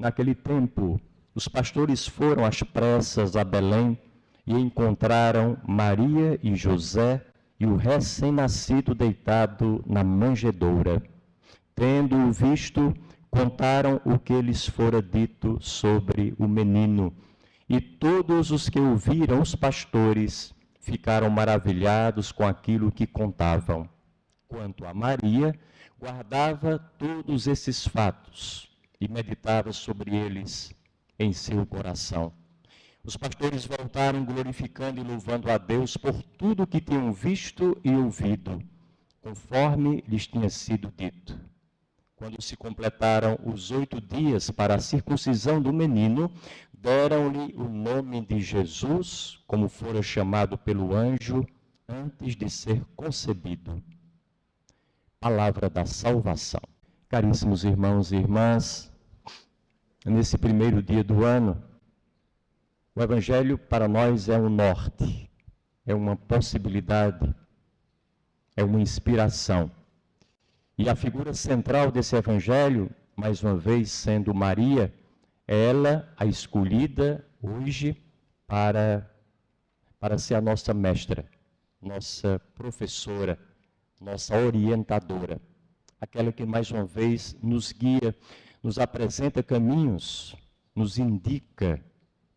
Naquele tempo, os pastores foram às pressas a Belém e encontraram Maria e José e o recém-nascido deitado na manjedoura. Tendo-o visto, contaram o que lhes fora dito sobre o menino. E todos os que ouviram os pastores ficaram maravilhados com aquilo que contavam. Quanto a Maria, guardava todos esses fatos e meditava sobre eles em seu coração. Os pastores voltaram glorificando e louvando a Deus por tudo que tinham visto e ouvido, conforme lhes tinha sido dito. Quando se completaram os 8 dias para a circuncisão do menino, deram-lhe o nome de Jesus, como fora chamado pelo anjo antes de ser concebido. Palavra da salvação. Caríssimos irmãos e irmãs, nesse primeiro dia do ano, o Evangelho para nós é um norte, é uma possibilidade, é uma inspiração. E a figura central desse Evangelho, mais uma vez sendo Maria, é ela a escolhida hoje para ser a nossa mestra, nossa professora, nossa orientadora, aquela que mais uma vez nos guia, nos apresenta caminhos, nos indica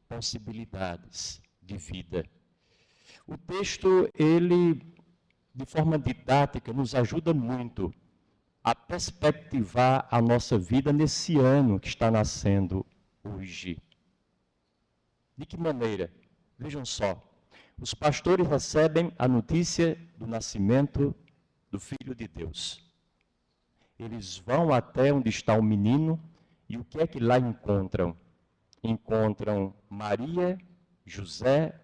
possibilidades de vida. O texto, ele, de forma didática, nos ajuda muito a perspectivar a nossa vida nesse ano que está nascendo hoje. De que maneira? Vejam só, os pastores recebem a notícia do nascimento do Filho de Deus. Eles vão até onde está o menino e o que é que lá encontram? Encontram Maria, José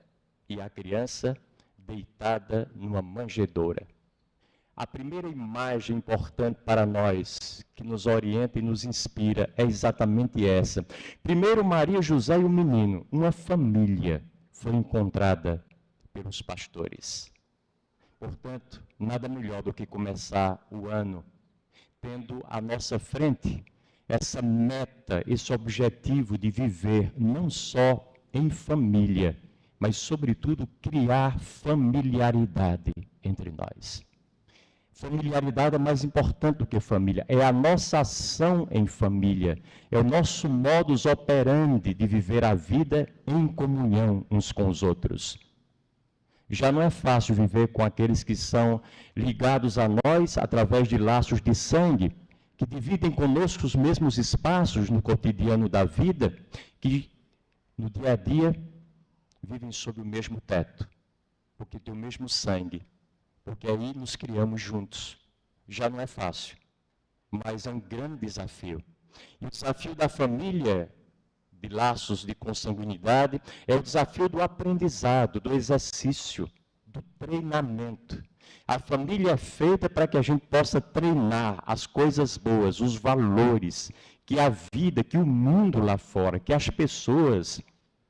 e a criança deitada numa manjedoura. A primeira imagem importante para nós, que nos orienta e nos inspira, é exatamente essa. Primeiro, Maria, José e o menino, uma família, foi encontrada pelos pastores. Portanto, nada melhor do que começar o ano tendo à nossa frente essa meta, esse objetivo de viver não só em família, mas, sobretudo, criar familiaridade entre nós. Familiaridade é mais importante do que família, é a nossa ação em família, é o nosso modus operandi de viver a vida em comunhão uns com os outros. Já não é fácil viver com aqueles que são ligados a nós através de laços de sangue, que dividem conosco os mesmos espaços no cotidiano da vida, que no dia a dia vivem sob o mesmo teto, porque tem o mesmo sangue, porque aí nos criamos juntos. Já não é fácil, mas é um grande desafio. E o desafio da família, de laços de consanguinidade, é o desafio do aprendizado, do exercício, do treinamento. A família é feita para que a gente possa treinar as coisas boas, os valores, que a vida, que o mundo lá fora, que as pessoas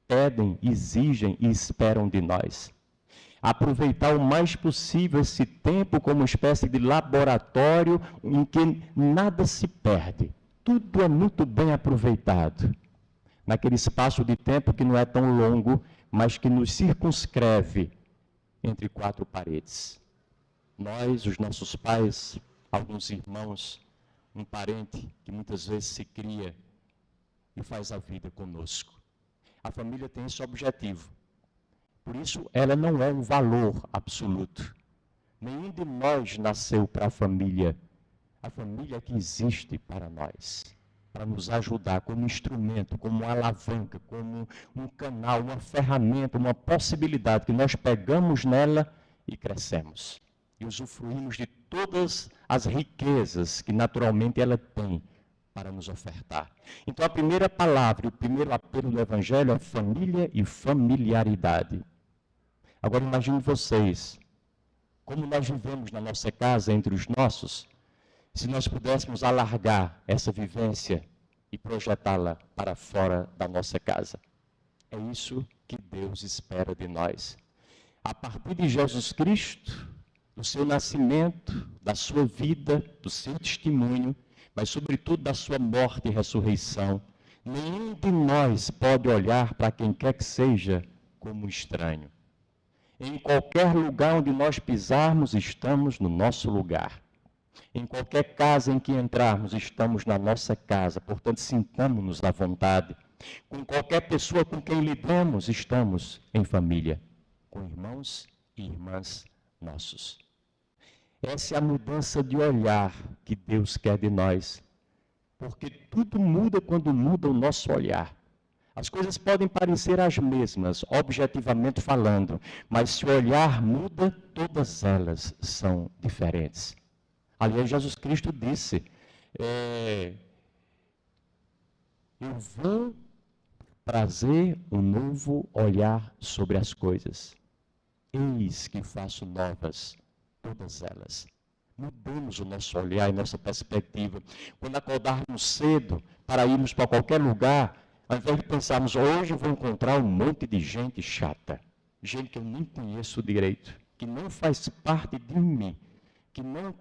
pedem, exigem e esperam de nós. Aproveitar o mais possível esse tempo como uma espécie de laboratório em que nada se perde. Tudo é muito bem aproveitado. Naquele espaço de tempo que não é tão longo, mas que nos circunscreve entre 4 paredes. Nós, os nossos pais, alguns irmãos, um parente que muitas vezes se cria e faz a vida conosco. A família tem esse objetivo. Por isso, ela não é um valor absoluto. Nenhum de nós nasceu para a família. A família é que existe para nós, para nos ajudar como instrumento, como uma alavanca, como um canal, uma ferramenta, uma possibilidade que nós pegamos nela e crescemos. E usufruímos de todas as riquezas que naturalmente ela tem para nos ofertar. Então, a primeira palavra, o primeiro apelo do Evangelho é família e familiaridade. Agora, imagine vocês, como nós vivemos na nossa casa, entre os nossos, se nós pudéssemos alargar essa vivência e projetá-la para fora da nossa casa. É isso que Deus espera de nós. A partir de Jesus Cristo, do seu nascimento, da sua vida, do seu testemunho, mas sobretudo da sua morte e ressurreição, Nenhum de nós pode olhar para quem quer que seja como estranho. Em qualquer lugar onde nós pisarmos, estamos no nosso lugar. Em qualquer casa em que entrarmos, estamos na nossa casa. Portanto, sintamos-nos à vontade. Com qualquer pessoa com quem lidamos, estamos em família, com irmãos e irmãs nossos. Essa é a mudança de olhar que Deus quer de nós. Porque tudo muda quando muda o nosso olhar. As coisas podem parecer as mesmas, objetivamente falando, mas se o olhar muda, todas elas são diferentes. Aliás, Jesus Cristo disse, eu vou trazer um novo olhar sobre as coisas. Eis que faço novas todas elas. Mudemos o nosso olhar e nossa perspectiva. Quando acordarmos cedo para irmos para qualquer lugar, ao invés de pensarmos, hoje eu vou encontrar um monte de gente chata, gente que eu nem conheço direito, que não faz parte de mim, que não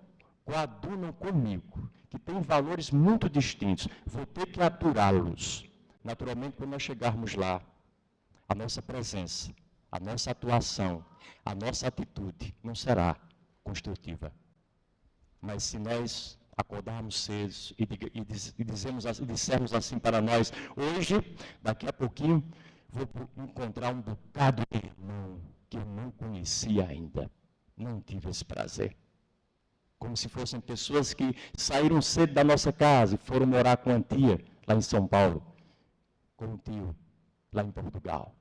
coadunam comigo, que têm valores muito distintos, vou ter que aturá-los. Naturalmente, quando nós chegarmos lá, a nossa presença, a nossa atuação, a nossa atitude não será construtiva. Mas se nós acordarmos cedo e dissermos assim para nós, hoje, daqui a pouquinho, vou encontrar um bocado de irmão que eu não conhecia ainda. Não tive esse prazer. Como se fossem pessoas que saíram cedo da nossa casa e foram morar com a tia, lá em São Paulo, com um tio, lá em Portugal.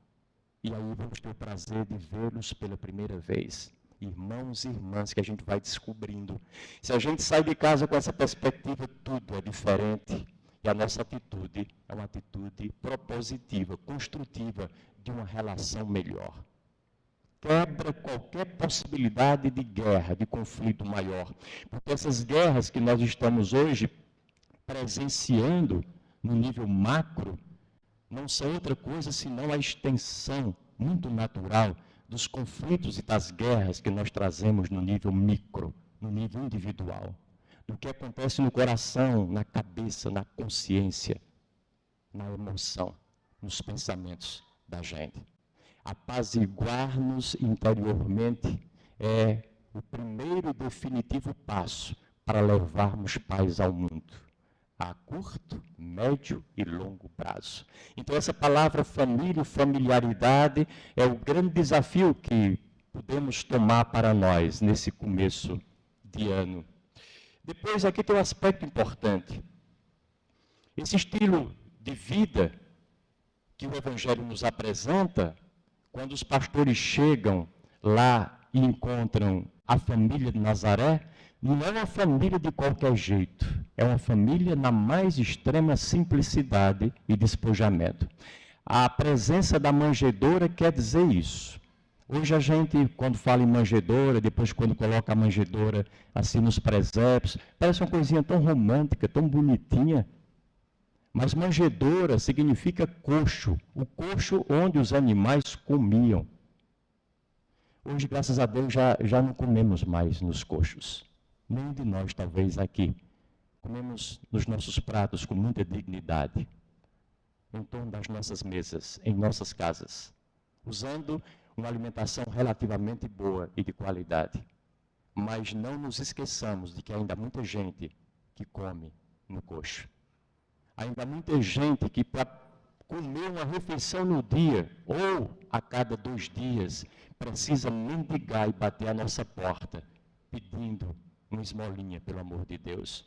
E aí vamos ter o prazer de vê-los pela primeira vez. Irmãos e irmãs que a gente vai descobrindo. Se a gente sai de casa com essa perspectiva, tudo é diferente. E a nossa atitude é uma atitude propositiva, construtiva, de uma relação melhor. Quebra qualquer possibilidade de guerra, de conflito maior. Porque essas guerras que nós estamos hoje presenciando no nível macro, não são outra coisa senão a extensão muito natural dos conflitos e das guerras que nós trazemos no nível micro, no nível individual. Do que acontece no coração, na cabeça, na consciência, na emoção, nos pensamentos da gente. Apaziguar-nos interiormente é o primeiro e definitivo passo para levarmos paz ao mundo, a curto, médio e longo prazo. Então, essa palavra família, familiaridade, é o grande desafio que podemos tomar para nós nesse começo de ano. Depois, aqui tem um aspecto importante. Esse estilo de vida que o Evangelho nos apresenta, quando os pastores chegam lá e encontram a família de Nazaré, não é uma família de qualquer jeito, é uma família na mais extrema simplicidade e despojamento. A presença da manjedoura quer dizer isso. Hoje a gente, quando fala em manjedoura, depois quando coloca a manjedoura assim nos presépios, parece uma coisinha tão romântica, tão bonitinha. Mas manjedoura significa coxo, o coxo onde os animais comiam. Hoje, graças a Deus, já não comemos mais nos coxos. Nenhum de nós, talvez, aqui. Comemos nos nossos pratos com muita dignidade, em torno das nossas mesas, em nossas casas, usando uma alimentação relativamente boa e de qualidade. Mas não nos esqueçamos de que ainda há muita gente que come no coxo. Ainda há muita gente que, para comer uma refeição no dia, ou a cada 2 dias, precisa mendigar e bater à nossa porta, pedindo uma esmolinha, pelo amor de Deus.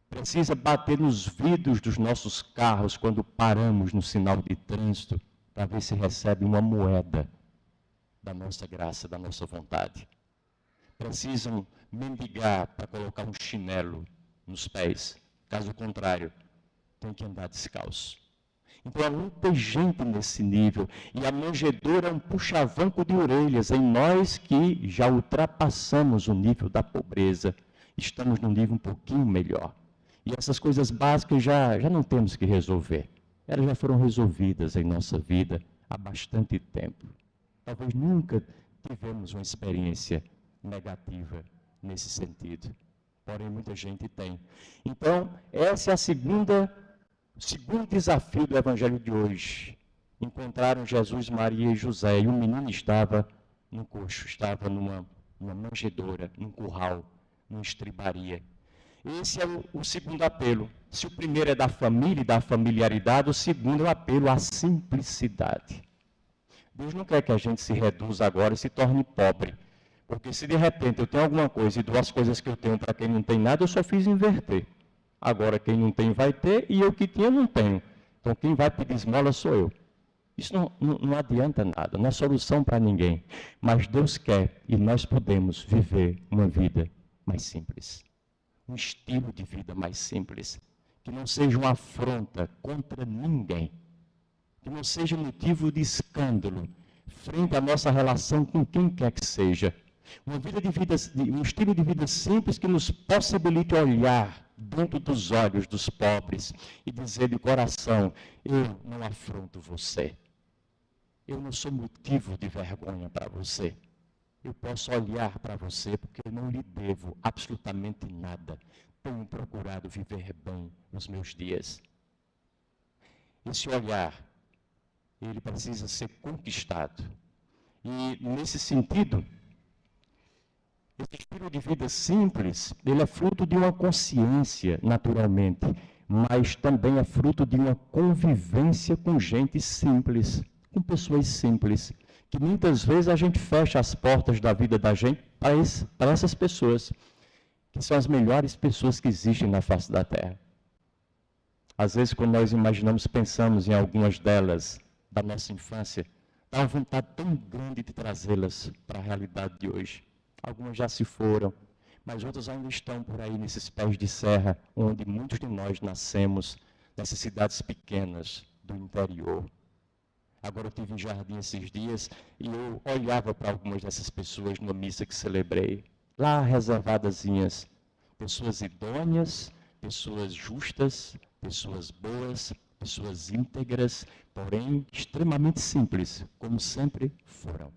Precisa bater nos vidros dos nossos carros quando paramos no sinal de trânsito, para ver se recebe uma moeda da nossa graça, da nossa vontade. Precisam mendigar para colocar um chinelo nos pés. Caso contrário, tem que andar descalço. Então há muita gente nesse nível, e a manjedoura é um puxavanco de orelhas em nós que já ultrapassamos o nível da pobreza, estamos num nível um pouquinho melhor. E essas coisas básicas já não temos que resolver, elas já foram resolvidas em nossa vida há bastante tempo. Talvez nunca tivemos uma experiência negativa nesse sentido, porém muita gente tem. Então, essa é a segunda O segundo desafio do evangelho de hoje. Encontraram Jesus, Maria e José, e o menino estava num coxo, estava numa manjedoura, num curral, numa estribaria. Esse é o segundo apelo. Se o primeiro é da família e da familiaridade, o segundo é o apelo à simplicidade. Deus não quer que a gente se reduza agora e se torne pobre. Porque se de repente eu tenho alguma coisa e dou as coisas que eu tenho para quem não tem nada, eu só fiz inverter. Agora quem não tem vai ter e eu que tinha não tenho. Então quem vai pedir esmola sou eu. Isso não adianta nada, não é solução para ninguém. Mas Deus quer e nós podemos viver uma vida mais simples. Um estilo de vida mais simples. Que não seja uma afronta contra ninguém. Que não seja motivo de escândalo frente à nossa relação com quem quer que seja. Um estilo de vida simples que nos possibilite olhar dentro dos olhos dos pobres e dizer de coração: eu não afronto você. Eu não sou motivo de vergonha para você. Eu posso olhar para você porque eu não lhe devo absolutamente nada. Tenho procurado viver bem nos meus dias. Esse olhar, ele precisa ser conquistado. E, nesse sentido, esse estilo de vida simples, ele é fruto de uma consciência, naturalmente, mas também é fruto de uma convivência com gente simples, com pessoas simples, que muitas vezes a gente fecha as portas da vida da gente para essas pessoas, que são as melhores pessoas que existem na face da Terra. Às vezes, quando nós imaginamos, pensamos em algumas delas da nossa infância, dá uma vontade tão grande de trazê-las para a realidade de hoje. Algumas já se foram, mas outras ainda estão por aí nesses pés de serra, onde muitos de nós nascemos, nessas cidades pequenas do interior. Agora eu estive em Jardim esses dias e eu olhava para algumas dessas pessoas numa missa que celebrei, lá reservadazinhas, pessoas idôneas, pessoas justas, pessoas boas, pessoas íntegras, porém extremamente simples, como sempre foram.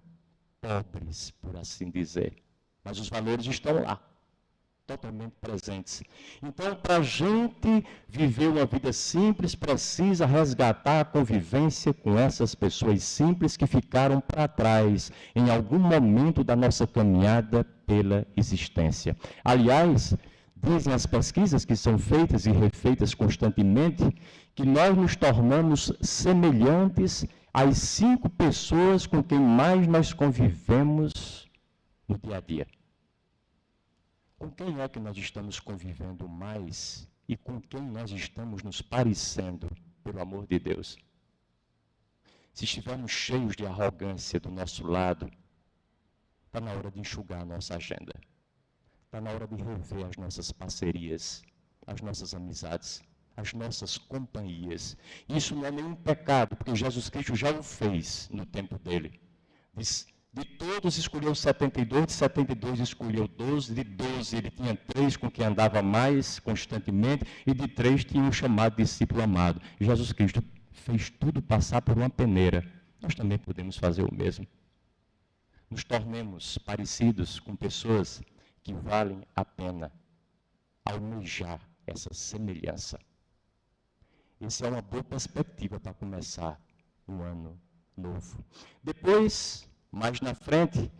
Pobres, por assim dizer. Mas os valores estão lá, totalmente presentes. Então, para a gente viver uma vida simples, precisa resgatar a convivência com essas pessoas simples que ficaram para trás em algum momento da nossa caminhada pela existência. Aliás, dizem as pesquisas que são feitas e refeitas constantemente que nós nos tornamos semelhantes às 5 pessoas com quem mais nós convivemos no dia a dia. Com quem é que nós estamos convivendo mais e com quem nós estamos nos parecendo, pelo amor de Deus? Se estivermos cheios de arrogância do nosso lado, está na hora de enxugar a nossa agenda. Está na hora de rever as nossas parcerias, as nossas amizades, as nossas companhias. Isso não é nenhum pecado, porque Jesus Cristo já o fez no tempo dele. De todos escolheu 72, de 72 escolheu 12, de 12 ele tinha 3 com quem andava mais constantemente, e de 3 tinha um chamado discípulo amado. Jesus Cristo fez tudo passar por uma peneira. Nós também podemos fazer o mesmo. Nos tornemos parecidos com pessoas que valem a pena almejar essa semelhança. Essa é uma boa perspectiva para começar um ano novo. Depois, mais na frente,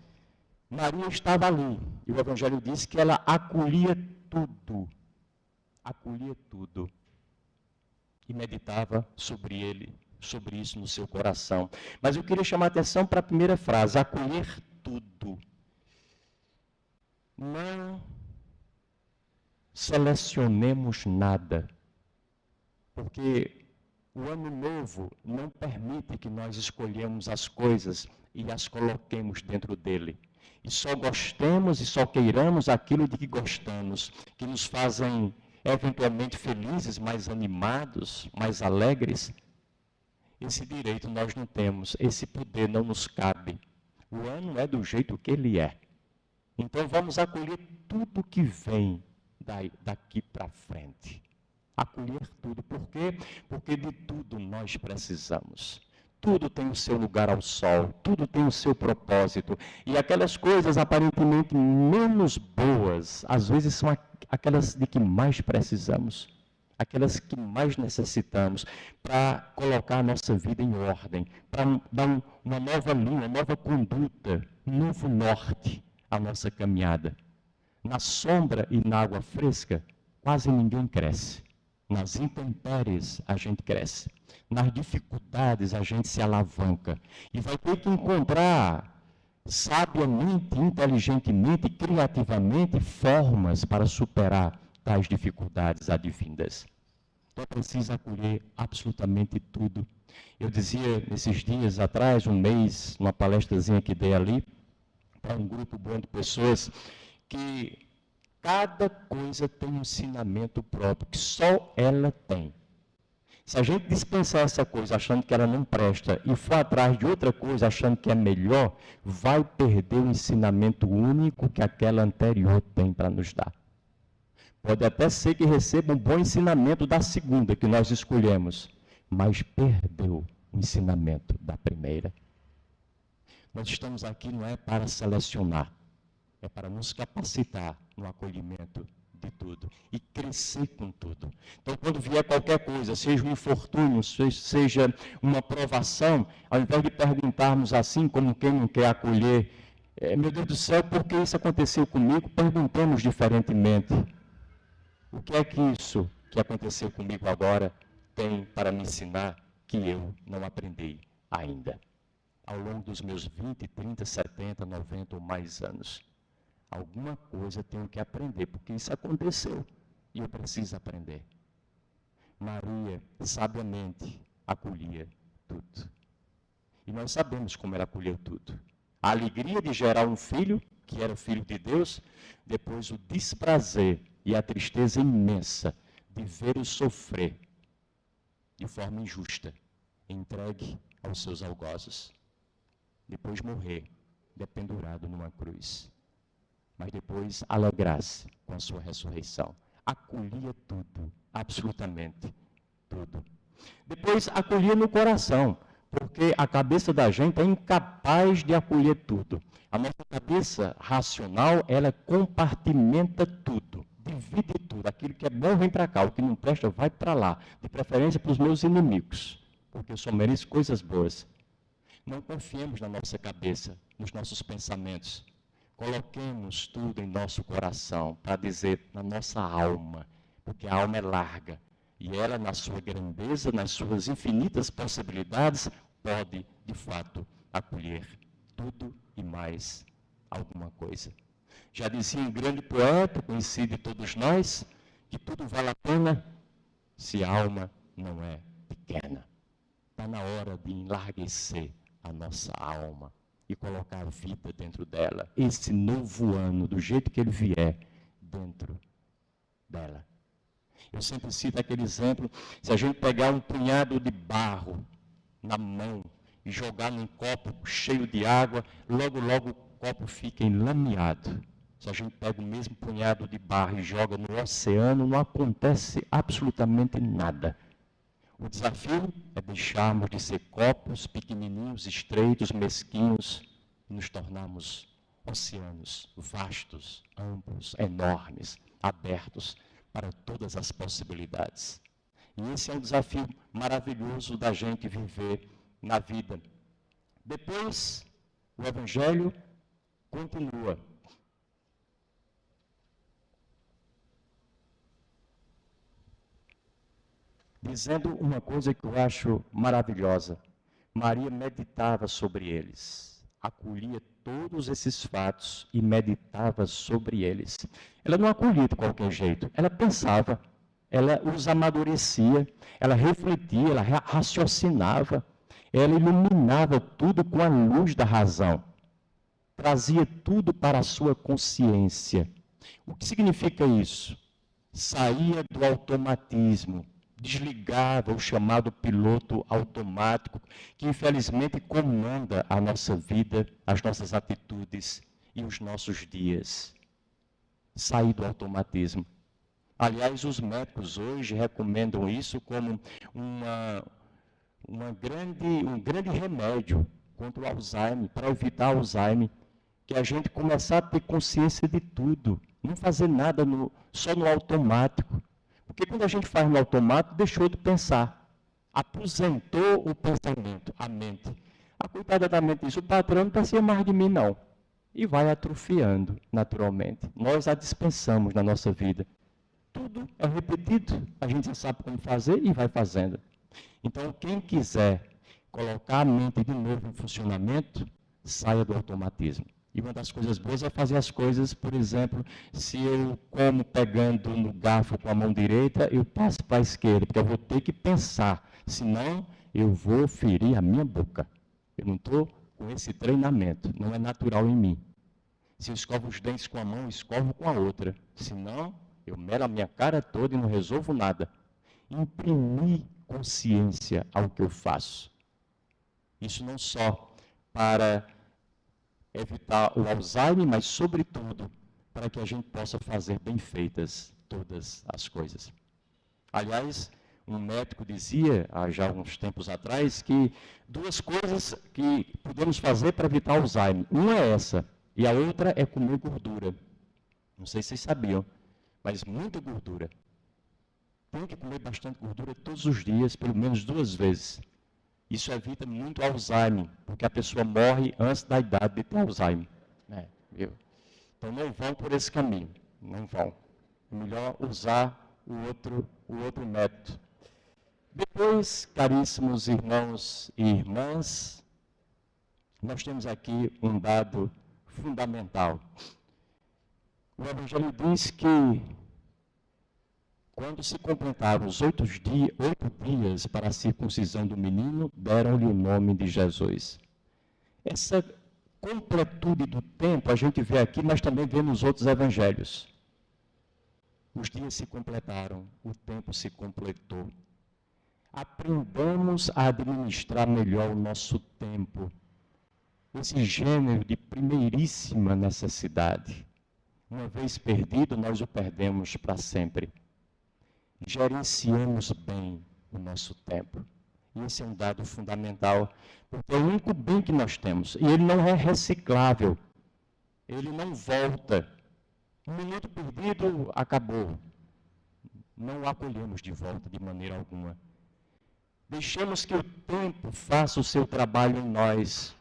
Maria estava ali, e o Evangelho diz que ela acolhia tudo, e meditava sobre isso no seu coração. Mas eu queria chamar a atenção para a primeira frase, acolher tudo. Não selecionemos nada, porque o ano novo não permite que nós escolhemos as coisas e as coloquemos dentro dele. E só gostemos e só queiramos aquilo de que gostamos, que nos fazem eventualmente felizes, mais animados, mais alegres. Esse direito nós não temos, esse poder não nos cabe. O ano é do jeito que ele é. Então vamos acolher tudo que vem daqui para frente. Acolher tudo. Por quê? Porque de tudo nós precisamos. Tudo tem o seu lugar ao sol, tudo tem o seu propósito. E aquelas coisas aparentemente menos boas, às vezes são aquelas de que mais precisamos. aquelas que mais necessitamos, para colocar a nossa vida em ordem, para dar uma nova linha, uma nova conduta, um novo norte à nossa caminhada. Na sombra e na água fresca, quase ninguém cresce. Nas intempéries, a gente cresce. Nas dificuldades, a gente se alavanca. E vai ter que encontrar sabiamente, inteligentemente, criativamente, formas para superar tais dificuldades advindas. Então, precisa acolher absolutamente tudo. Eu dizia, nesses dias atrás, um mês, numa palestrazinha que dei ali, para um grupo bom de pessoas, que cada coisa tem um ensinamento próprio, que só ela tem. Se a gente dispensar essa coisa achando que ela não presta e for atrás de outra coisa achando que é melhor, vai perder o ensinamento único que aquela anterior tem para nos dar. Pode até ser que receba um bom ensinamento da segunda que nós escolhemos, mas perdeu o ensinamento da primeira. Nós estamos aqui não é para selecionar, é para nos capacitar no acolhimento de tudo e crescer com tudo. Então, quando vier qualquer coisa, seja um infortúnio, seja uma provação, ao invés de perguntarmos assim, como quem não quer acolher, meu Deus do céu, por que isso aconteceu comigo? Perguntamos diferentemente. O que é que isso que aconteceu comigo agora tem para me ensinar que eu não aprendi ainda? Ao longo dos meus 20, 30, 70, 90 ou mais anos. Alguma coisa eu tenho que aprender, porque isso aconteceu e eu preciso aprender. Maria, sabiamente, acolhia tudo. E nós sabemos como ela acolheu tudo. A alegria de gerar um filho, que era o filho de Deus, depois o desprazer e a tristeza imensa de ver-o sofrer de forma injusta, entregue aos seus algozes. Depois morrer, dependurado numa cruz. Mas depois alegrar-se com a sua ressurreição. Acolhia tudo, absolutamente tudo. Depois acolhia no coração, porque a cabeça da gente é incapaz de acolher tudo. A nossa cabeça racional, ela compartimenta tudo, divide tudo. Aquilo que é bom vem para cá, o que não presta vai para lá. De preferência para os meus inimigos, porque eu só mereço coisas boas. Não confiemos na nossa cabeça, nos nossos pensamentos. Coloquemos tudo em nosso coração, para dizer na nossa alma, porque a alma é larga, e ela, na sua grandeza, nas suas infinitas possibilidades, pode, de fato, acolher tudo e mais alguma coisa. Já dizia um grande poeta, conhecido de todos nós, que tudo vale a pena se a alma não é pequena. Está na hora de enlarguecer a nossa alma e colocar a vida dentro dela, esse novo ano, do jeito que ele vier, dentro dela. Eu sempre cito aquele exemplo, se a gente pegar um punhado de barro na mão e jogar num copo cheio de água, logo, logo o copo fica enlameado. Se a gente pega o mesmo punhado de barro e joga no oceano, não acontece absolutamente nada. O desafio é deixarmos de ser copos pequenininhos, estreitos, mesquinhos, e nos tornarmos oceanos vastos, amplos, enormes, abertos para todas as possibilidades. E esse é um desafio maravilhoso da gente viver na vida. Depois, o Evangelho continua. Dizendo uma coisa que eu acho maravilhosa. Maria meditava sobre eles, acolhia todos esses fatos e meditava sobre eles. Ela não acolhia de qualquer jeito, ela pensava, ela os amadurecia, ela refletia, ela raciocinava, ela iluminava tudo com a luz da razão, trazia tudo para a sua consciência. O que significa isso? Saía do automatismo, desligava o chamado piloto automático, que infelizmente comanda a nossa vida, as nossas atitudes e os nossos dias. Sair do automatismo. Aliás, os médicos hoje recomendam isso como um grande remédio contra o Alzheimer, para evitar o Alzheimer, que a gente começar a ter consciência de tudo, não fazer nada só no automático. Porque quando a gente faz no automático, deixou de pensar. Aposentou o pensamento, a mente. A coitada da mente diz, o patrão não precisa mais de mim, não. E vai atrofiando, naturalmente. Nós a dispensamos na nossa vida. Tudo é repetido, a gente já sabe como fazer e vai fazendo. Então, quem quiser colocar a mente de novo em funcionamento, saia do automatismo. E uma das coisas boas é fazer as coisas, por exemplo, se eu como pegando no garfo com a mão direita, eu passo para a esquerda, porque eu vou ter que pensar, senão eu vou ferir a minha boca. Eu não estou com esse treinamento, não é natural em mim. Se eu escovo os dentes com a mão, eu escovo com a outra, senão eu melo a minha cara toda e não resolvo nada. Imprimir consciência ao que eu faço. Isso não só para evitar o Alzheimer, mas, sobretudo, para que a gente possa fazer bem feitas todas as coisas. Aliás, um médico dizia, há já uns tempos atrás, que duas coisas que podemos fazer para evitar o Alzheimer. Uma é essa, e a outra é comer gordura. Não sei se vocês sabiam, mas muita gordura. Tem que comer bastante gordura todos os dias, pelo menos 2 vezes. Isso evita muito Alzheimer, porque a pessoa morre antes da idade de ter Alzheimer. Então não vão por esse caminho, não vão. É melhor usar o outro método. Depois, caríssimos irmãos e irmãs, nós temos aqui um dado fundamental. O Evangelho diz que quando se completaram os 8 dias para a circuncisão do menino, deram-lhe o nome de Jesus. Essa completude do tempo a gente vê aqui, mas também vê nos outros evangelhos. Os dias se completaram, o tempo se completou. Aprendamos a administrar melhor o nosso tempo. Esse gênero de primeiríssima necessidade. Uma vez perdido, nós o perdemos para sempre. Gerenciemos bem o nosso tempo. E esse é um dado fundamental, porque é o único bem que nós temos. E ele não é reciclável. Ele não volta. 1 minuto perdido, acabou. Não o acolhemos de volta de maneira alguma. Deixemos que o tempo faça o seu trabalho em nós.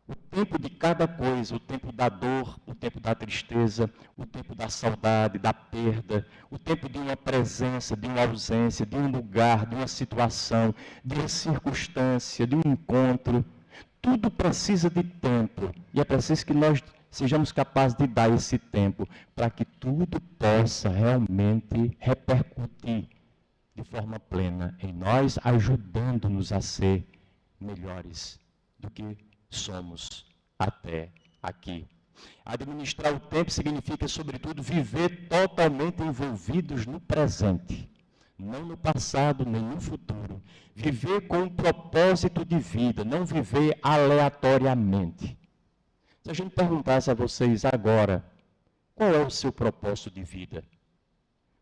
O tempo de cada coisa, o tempo da dor, o tempo da tristeza, o tempo da saudade, da perda, o tempo de uma presença, de uma ausência, de um lugar, de uma situação, de uma circunstância, de um encontro. Tudo precisa de tempo. E é preciso que nós sejamos capazes de dar esse tempo para que tudo possa realmente repercutir de forma plena em nós, ajudando-nos a ser melhores do que somos até aqui. Administrar o tempo significa, sobretudo, viver totalmente envolvidos no presente, não no passado nem no futuro. Viver com um propósito de vida, não viver aleatoriamente. Se a gente perguntasse a vocês agora, qual é o seu propósito de vida?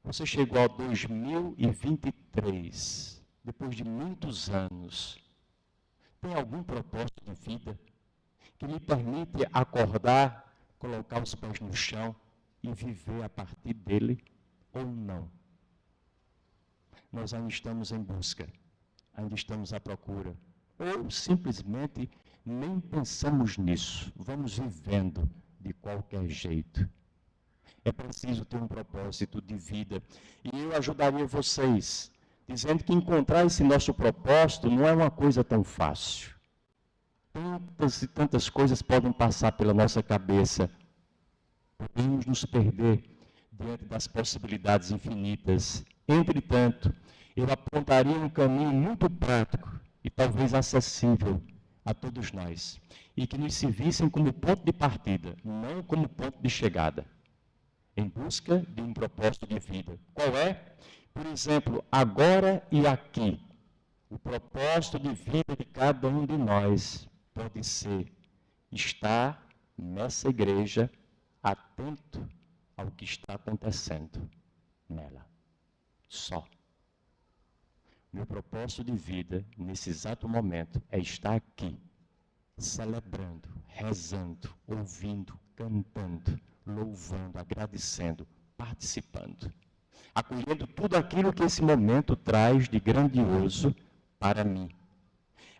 Você chegou a 2023, depois de muitos anos. Tem algum propósito de vida que lhe permite acordar, colocar os pés no chão e viver a partir dele ou não? Nós ainda estamos em busca, ainda estamos à procura, ou simplesmente nem pensamos nisso, vamos vivendo de qualquer jeito. É preciso ter um propósito de vida. E eu ajudaria vocês, dizendo que encontrar esse nosso propósito não é uma coisa tão fácil. Tantas e tantas coisas podem passar pela nossa cabeça. Podemos nos perder diante das possibilidades infinitas. Entretanto, eu apontaria um caminho muito prático e talvez acessível a todos nós, e que nos servissem como ponto de partida, não como ponto de chegada, em busca de um propósito de vida. Qual é? Por exemplo, agora e aqui. O propósito de vida de cada um de nós pode ser estar nessa igreja atento ao que está acontecendo nela. Só. Meu propósito de vida, nesse exato momento, é estar aqui, celebrando, rezando, ouvindo, cantando, louvando, agradecendo, participando. acolhendo tudo aquilo que esse momento traz de grandioso para mim.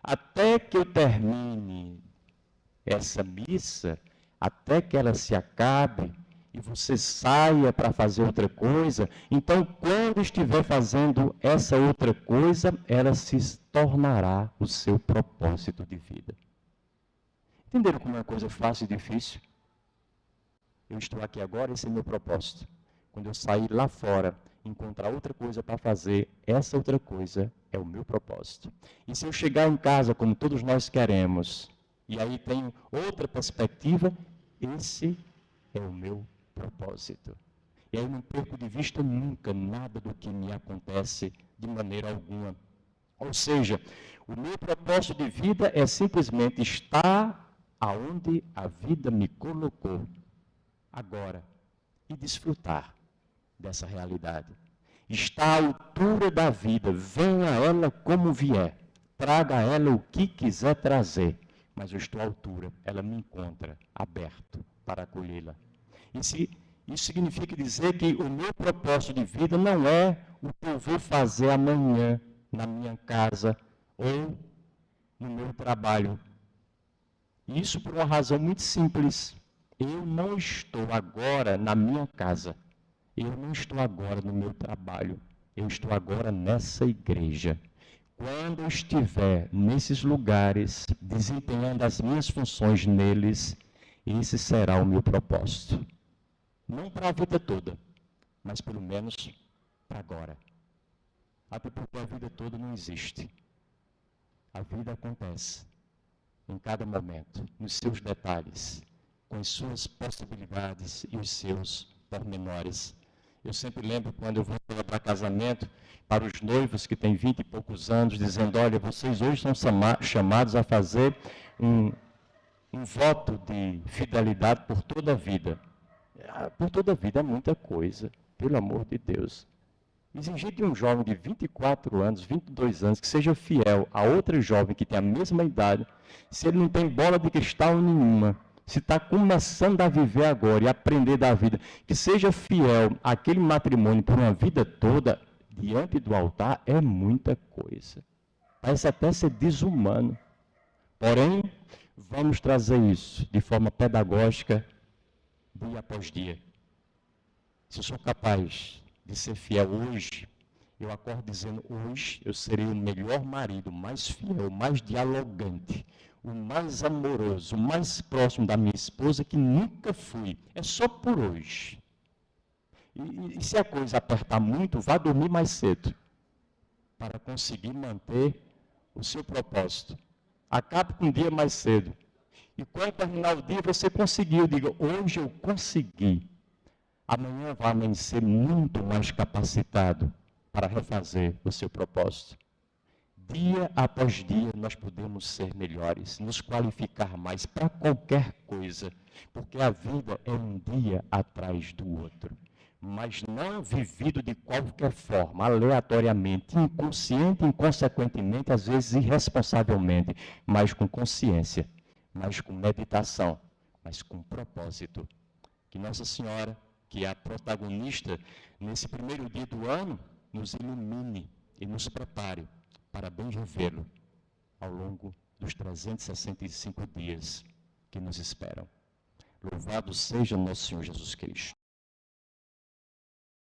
Até que eu termine essa missa, até que ela se acabe e você saia para fazer outra coisa, então quando estiver fazendo essa outra coisa, ela se tornará o seu propósito de vida. Entenderam como é uma coisa fácil e difícil? Eu estou aqui agora, esse é meu propósito. Quando eu sair lá fora, encontrar outra coisa para fazer, essa outra coisa é o meu propósito. E se eu chegar em casa, como todos nós queremos, e aí tenho outra perspectiva, esse é o meu propósito. E aí eu não perco de vista nunca nada do que me acontece de maneira alguma. Ou seja, o meu propósito de vida é simplesmente estar aonde a vida me colocou agora e desfrutar dessa realidade. Está à altura da vida, venha ela como vier, traga ela o que quiser trazer, mas eu estou à altura, ela me encontra aberto para acolhê-la. Isso significa dizer que o meu propósito de vida não é o que eu vou fazer amanhã na minha casa ou no meu trabalho. Isso por uma razão muito simples. Eu não estou agora na minha casa. Eu não estou agora no meu trabalho. Eu estou agora nessa igreja. Quando eu estiver nesses lugares, desempenhando as minhas funções neles, esse será o meu propósito. Não para a vida toda, mas pelo menos para agora. Até porque a vida toda não existe. A vida acontece em cada momento, nos seus detalhes, com as suas possibilidades e os seus pormenores. Eu sempre lembro quando eu vou celebrar casamento, para os noivos que têm 20 e poucos anos, dizendo, olha, vocês hoje são chamados a fazer um voto de fidelidade por toda a vida. Por toda a vida é muita coisa, pelo amor de Deus. Exigir de um jovem de 24 anos, 22 anos, que seja fiel a outra jovem que tem a mesma idade, se ele não tem bola de cristal nenhuma, se está começando a viver agora e aprender da vida, que seja fiel àquele matrimônio por uma vida toda, diante do altar, é muita coisa. Parece até ser desumano. Porém, vamos trazer isso de forma pedagógica, dia após dia. Se eu sou capaz de ser fiel hoje, eu acordo dizendo, hoje eu serei o melhor marido, o mais fiel, o mais dialogante, o mais amoroso, o mais próximo da minha esposa que nunca fui. É só por hoje. E se a coisa apertar muito, vá dormir mais cedo, para conseguir manter o seu propósito. Acabe com um dia mais cedo. E quando terminar o dia, você conseguiu. Diga, hoje eu consegui. Amanhã vai amanhecer muito mais capacitado para refazer o seu propósito. Dia após dia nós podemos ser melhores, nos qualificar mais para qualquer coisa, porque a vida é um dia atrás do outro, mas não vivido de qualquer forma, aleatoriamente, inconsciente, inconsequentemente, às vezes irresponsavelmente, mas com consciência, mas com meditação, mas com propósito. Que Nossa Senhora, que é a protagonista nesse primeiro dia do ano, nos ilumine e nos prepare para bem vivê-lo ao longo dos 365 dias que nos esperam. Louvado seja nosso Senhor Jesus Cristo.